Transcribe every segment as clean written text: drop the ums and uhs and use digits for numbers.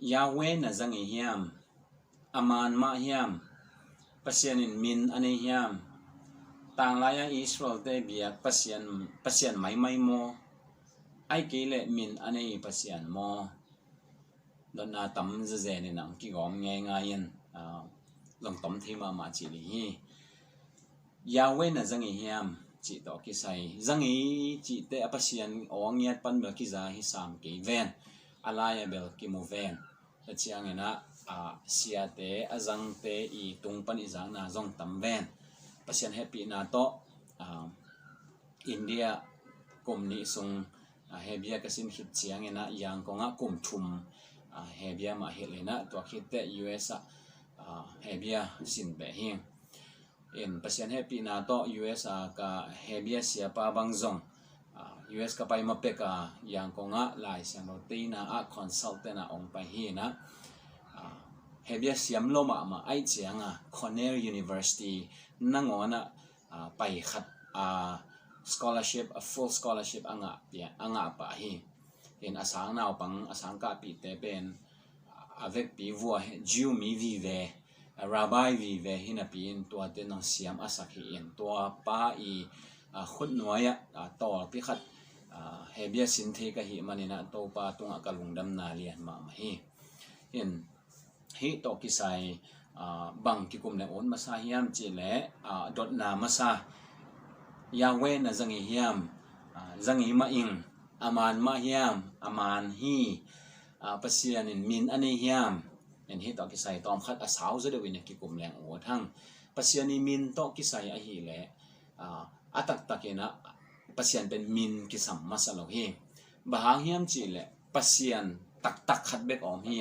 Yahweh na zangi hiam aman ma hiam pasianin min ane hiam tang laya Israel te biak pasian mai mo ai kile min ane pasian mo don na tam ze ni nang ki gom nge ngayen long tom thima ma chi li hi Yahweh na zangi hiam chi to ki sai zangi chi te pasian ong yat pan ba ki za hi sam ke ven alaya bel ki mu ven ta chiang ena sia te azang te I tung pan I zang na zong tam ven pasian happy na to India kum ni sung hebia kasin hit chiang ena yang ko nga kum thum hebia ma helena to khit te US hebia sin be hi in pasian happy na to US ka hebia sia pa bang zong US ka pai mapeka yang ko nga lai siang no te na consultant na ong pa hi na hebia siam lo ma ai chiang Cornell University nangona pai khat scholarship a full scholarship anga pa hi in asang naw pang asang ka pi te pen avec pi vua jiu mi vi ve rabbi vi ve hina pi in tua te nang siam asakhi in tua pa I khut noya to pi khat hebia sin the ka hi manina to pa tunga kalungdam na lian ma hi in hi to ki sai bang ki kum le on masa hiam chi le dot na masa Yahweh na zangi hiam zangi ma ing aman ma hiam aman hi pasianin min ane hiam en hi to ki sai tom khat asau ze de win ki kum leng o thang pasiani min to ki sai a hi le atak takena pasian pen min ki sam masalo hi bahang hiam chi le pasian tak khat bek om hi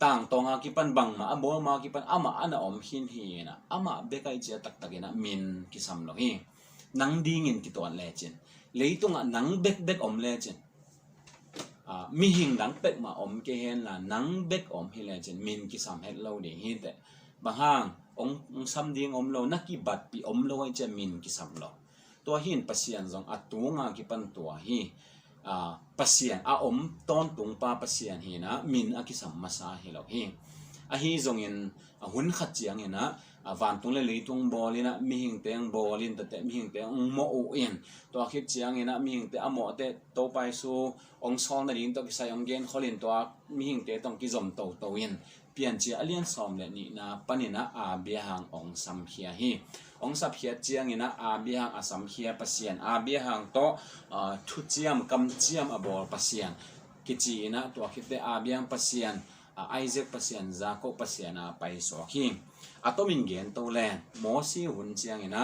tang tonga ki pan bang ma abo ma ki pan ama ana om hin hi na ama bekai chia tak takena min ki sam lo hi nang dingin ki ton le chen leitunga nang bek om le chen mi hing dang pek ma om ke hen la nang bek om hi le chen min ki sam het lo de hi te bahang ong sam ding om lo na ki bat pi om lo ai che min ki sam lo to hin pasian zong atunga ki pan to hi pasian om ton tung pa pasian hi na min a ki sam masa hi lo hi a hi zong in hun khat chiang ina van tung le leitung bolina mi hing teng bolin te mi hing teng mo o in to khip chiang ina mi hing te amo te to pai su ong sol na rin to ki sai ong gen kholin to mi hing te tong ki zom to in pian chi alian som le ni na panina bia hang ong sam hia hi ong sap hia chiang ina bia hang asam hia pasian bia hang to thu chiam kam chiam abol pasian ki chi ina to khip te bia hang pasian Isaac pasian Jacob pasian pai so hi atomin gen to len mosi hun chiang ina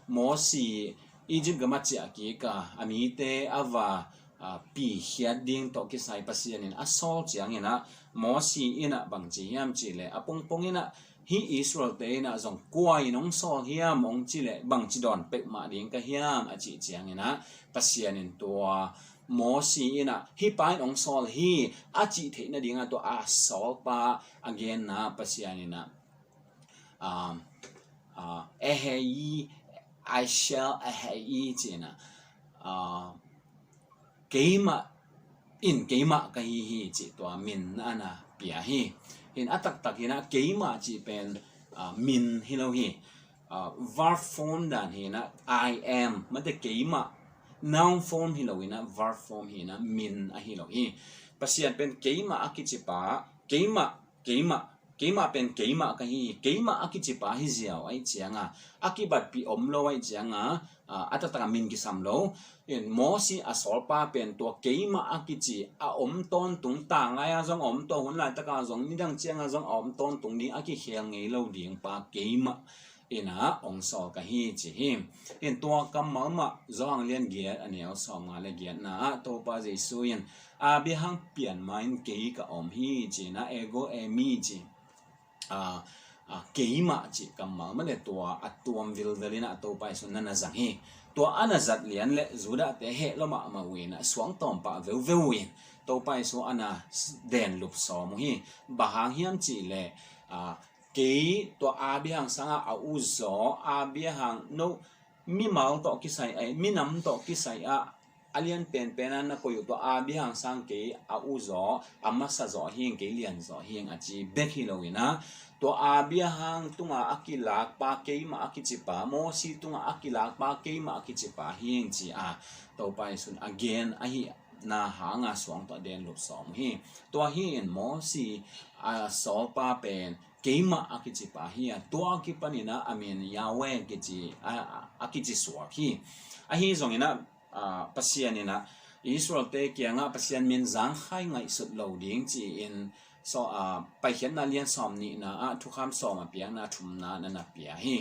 mosi Egypt gama chia ki ka ami te ava pi hiat ding to ki sai pasian in asol chiang ina mosi ina bang chi hiam chi le apong pong ina hi Israel te ina zong kwai nong sol hiam ong chi le bang chi don pek ma ding ka hiam a chi chiang ina pasian in tua mosi ina hi pai ong sol hi a chi the na dinga to a sol pa again na pasian ina ehei I shall ehei china keima ka hi chi to min ana pia hi in atak takina keima chi pen min hi lo hi verb form dan hi na I am mate keima noun form hi lo ina verb form hi na min a hi lo hi pasian pen keima akichipa keima pen keima ka hi keima akichipa hi ziaw ai chianga akibat pi omlo ai chianga atata min ki samlo in mosi asolpa pen to keima akichi om ton tung ta nga ya zong om to hun la ta ka zong ni dang chianga zong om ton tung ni aki hiang ngei lo ding pa keima ina ong so ka hi chi him in to kam ma zong lian gia aniao so ma le gia na to pa jesu in bi hang pian main ke ka om hi chi na ego mi chi keima chi kamma mane to atuam vil velina to pai sun na zang hi to anazat lian le zuda te he loma ma wina swang tom pa veu win to pai so ana den lup so mo hi bahang hiam chi le ke to bihang sanga uzo bihang no mi mal to ki sai ai mi nam to ki sai alien pen an na ko yu to a bi hang sang ke a u zo amma sa zo hiang ke lian zo hiang a chi bek hi lo ina to a bi hang tunga akilak pa ke ma akichipa mo si tunga akilak pa ke ma akichipa hiang chi a to pai sun again a hi na hanga swang to den lu som hi to hi en mo si a so pa pen keima akichipa hi to akipanina amin yawe kichi akichi swak hi a hi zongina pasianina Israel te kianga pasian min zang khai ngai sut lo ding chi in so pai hian na lian som ni na thu kham som piang na thum na na pia hi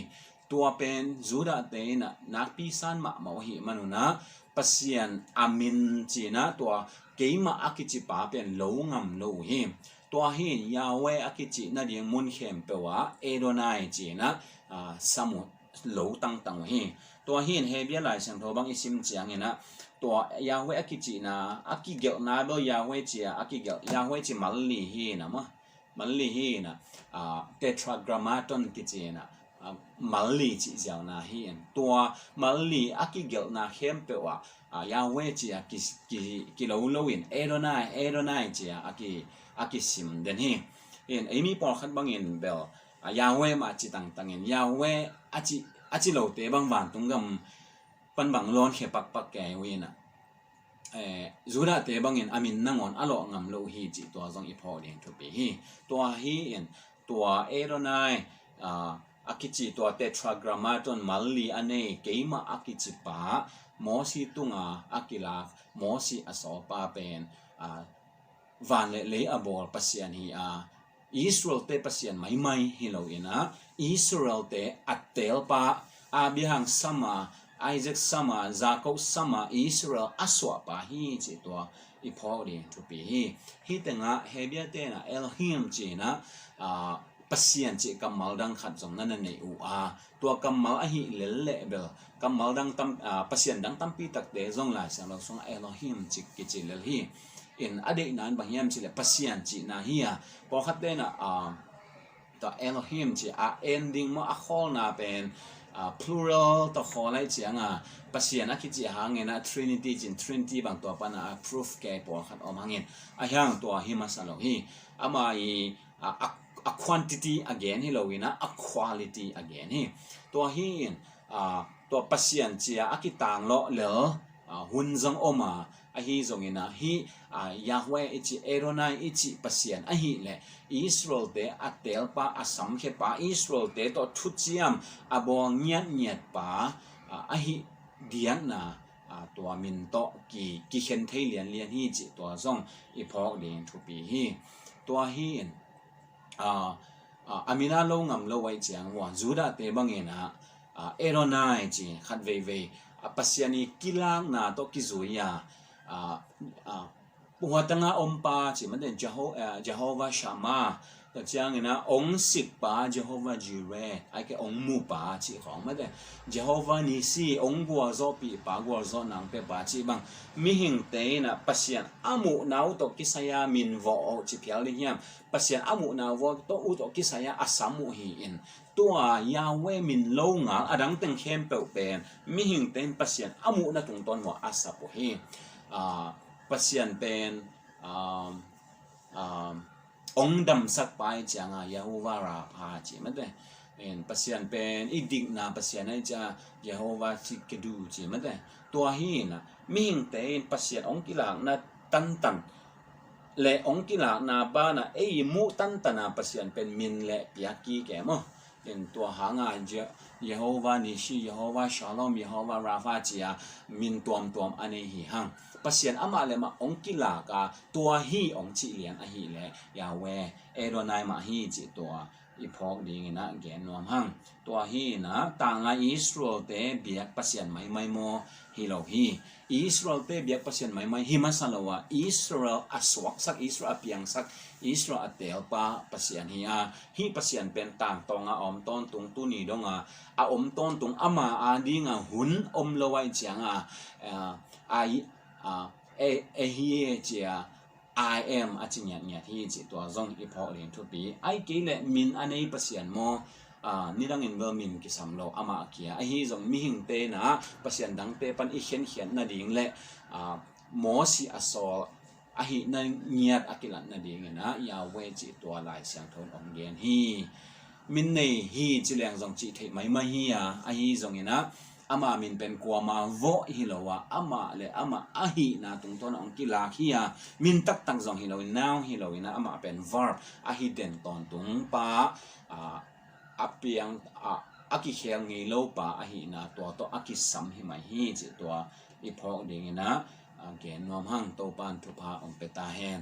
tua pen zura te na pi san ma mo hi manuna pasian amin chi na tua keima akichi pa pen lo ngam lo hi tua hi yawe akichi na ding mun khem pewa edonai chi na samu lo tang tang hi tua hin he bia lai sang tho bang isim chiang ina tua yawe akichi na akigel na do yawe chi akigel yawe chi malli hi na ma malli hi na tetragrammaton kichi na malli chi jiao na hi tua malli akigel na hem pewa yawe chi ki lo lo in edonai chi aki sim den hi in emi por khat bang in bel yawe ma chi tang tang in yawe achi lo te bang ban tung gam pan bang lon khe pak ke wi na zura te bang in amin nangon alo ngam lo hi chi to zong i pho ding to be hi to hi in to edonai akichi to tetragrammaton malli ane keima akichi pa mo si tunga akila mo si aso pa pen van le abol pasian hi Israel te pasian mai hi lo ina Israel te atel pa abihang sama Isaac sama Jacob sama Israel aswa pa hi chi to ipori to be hi tenga hebia te na Elohim chi na pasian chi kamal dang khat jong na nei u to kamal a hi le bel kamal dang tam pasian dang tam pi tak te jong la sang lo song Elohim chi ki chi le hi in ade nan bahiam chi le pasian chi na hi po khat te na to Elohim chi ending mo a khol na pen plural to kholai chiang pasian a ki chi hangena trinity jin trinity bang to pa na proof ke po khat om hangin a hyang to hi masalo hi ama I a quantity again hi lowina a quality again hi to hi to pasian chia akitang lo le hunjang oma a hi zongina hi Yahweh ichi Adonai ichi pasian a hi le Israel te atel pa asam khe pa Israel te to thuchiam abong nyat pa a hi dian na to min to ki khen thei lian hi chi to zong I phok ding thu pi hi to hi amina lo ngam lo wai chiang wa juda te bangena Adonai chi khat ve pasiani kilang na to kizuya puhatanga ompa chi man Jehovah Shammah to chiang ina ong sik pa Jehovah Jireh ai ke ong mu pa chi khong ma de Jehovah Nisi ong bua zo pi pa gwa zo nang pe pa chi bang mi hing te na pasian amu nau to kisaya min vo chi phial li hiam pasian amu na vo to u to kisaya asamu hi in tua Yahweh min lo nga adang teng khem pe pen mi hing ten pasian amu na tung ton mo asapo hi pasian pen ong dam sak pai changa Yehovah Rapha chi ma de en pasian pen idik na pasian ai cha Yehovah chi kedu chi ma de tua hi na mi hing ten pasian ong kilang na tan le ong kilak na ba na mu tan na pasian pen min le piaki ke mo in tua hanga Jehovah Nisi Jehovah Shalom Jehovah Rapha chia min tuam ane hi hang pasian ama le ma ong kilaka tua hi ong chi lian a hi le Yahweh Adonai ma hi chi tua iphok ding na gen nom hang tua hi na tanga Israel te biak pasian mai mo hi lo hi Israel te biak pasian mai hi masalawa Israel aswak sak Israel apiang sak Israel atel pa pasian hi pasian pen tang tonga om ton tung tu ni donga om ton tung ama dinga hun om lowai chianga ai hi chia I am achinya nya hi chi to zong iphok len thu pi ai ke le min anei pasian mo ni dang in wel min ki sam lo ama kia a hi zong mi hing te na pasian dang te pan i hian na ding le mo si asol a hi na niat akilat na ding na ya we chi to lai siang thon ong gen hi min nei hi chileng zong chi thei mai mai hi a hi zong ina ama min pen kwa ma vo hi lowa ama le ama a hi na tung ton ong ki la hi min tak tang zong hi lo now hi lo ina ama pen verb a hi den ton tung pa apiang aki khel ngei lo pa a hi na to aki sam hi mai hi chi to i phok ding ina gen nom hang to pan thu pa ong pe ta hen